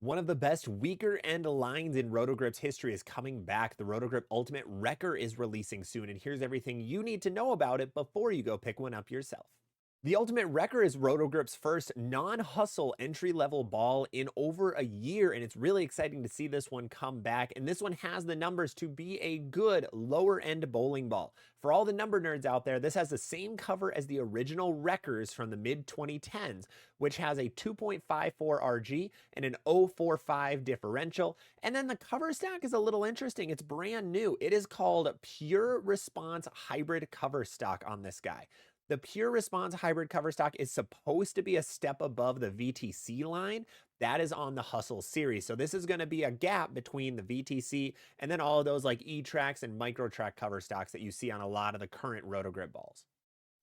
One of the best weaker end lines in Rotogrip's history is coming back. The Rotogrip Ultimate Wrecker is releasing soon, and here's everything you need to know about it before you go pick one up yourself. The Ultimate Wrecker is Rotogrip's first non-hustle entry-level ball in over a year, and it's really exciting to see this one come back. And this one has the numbers to be a good lower-end bowling ball. For all the number nerds out there, this has the same cover as the original Wreckers from the mid-2010s, which has a 2.54 RG and an 0.45 differential. And then the cover stock is a little interesting. It's brand new. It is called Pure Response Hybrid Cover Stock on this guy. The Pure Response Hybrid cover stock is supposed to be a step above the VTC line. That is on the Hustle series. So this is going to be a gap between the VTC and then all of those like E-Trax and Micro-Track cover stocks that you see on a lot of the current Rotogrip balls.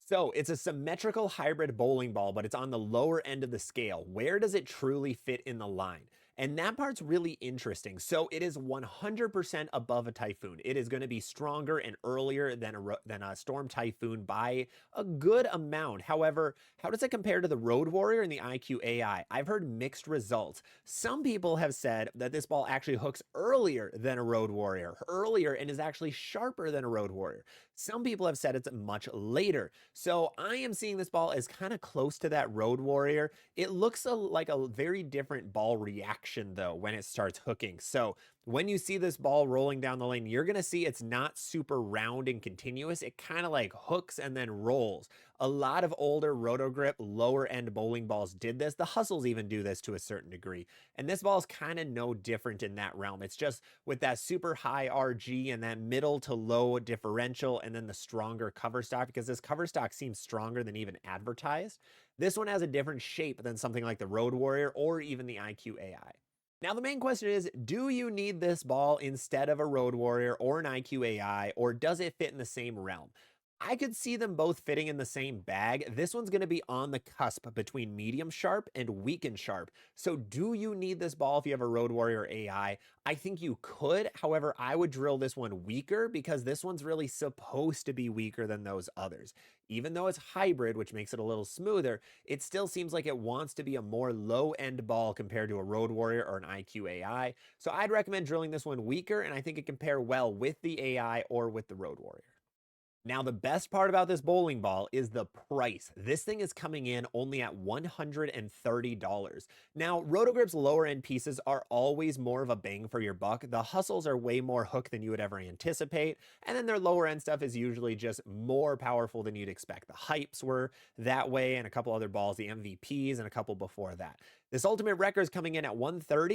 So it's a symmetrical hybrid bowling ball, but it's on the lower end of the scale. Where does it truly fit in the line? And that part's really interesting. So it is 100% above a Typhoon. It is going to be stronger and earlier than a Storm Typhoon by a good amount. However, how does it compare to the Road Warrior and the IQ AI? I've heard mixed results. Some people have said that this ball actually hooks earlier than a Road Warrior, earlier, and is actually sharper than a Road Warrior. Some people have said it's much later. So I am seeing this ball as kind of close to that Road Warrior. It looks like a very different ball reaction though when it starts hooking. So when you see this ball rolling down the lane, you're going to see it's not super round and continuous. It kind of like hooks and then rolls. A lot of older Rotogrip lower end bowling balls did this. The Hustles even do this to a certain degree. And this ball is kind of no different in that realm. It's just with that super high RG and that middle to low differential and then the stronger cover stock, because this cover stock seems stronger than even advertised. This one has a different shape than something like the Road Warrior or even the IQ AI. Now, the main question is, do you need this ball instead of a Road Warrior or an IQ AI, or does it fit in the same realm? I could see them both fitting in the same bag. This one's going to be on the cusp between medium sharp and weakened sharp. So do you need this ball if you have a Road Warrior AI? I think you could. However, I would drill this one weaker because this one's really supposed to be weaker than those others. Even though it's hybrid, which makes it a little smoother, it still seems like it wants to be a more low-end ball compared to a Road Warrior or an IQ AI. So I'd recommend drilling this one weaker, and I think it can pair well with the AI or with the Road Warrior. Now, the best part about this bowling ball is the price. This thing is coming in only at $130. Now, Rotogrip's lower end pieces are always more of a bang for your buck. The Hustles are way more hook than you would ever anticipate. And then their lower end stuff is usually just more powerful than you'd expect. The Hypes were that way, and a couple other balls, the MVPs, and a couple before that. This Ultimate Wrecker is coming in at $130.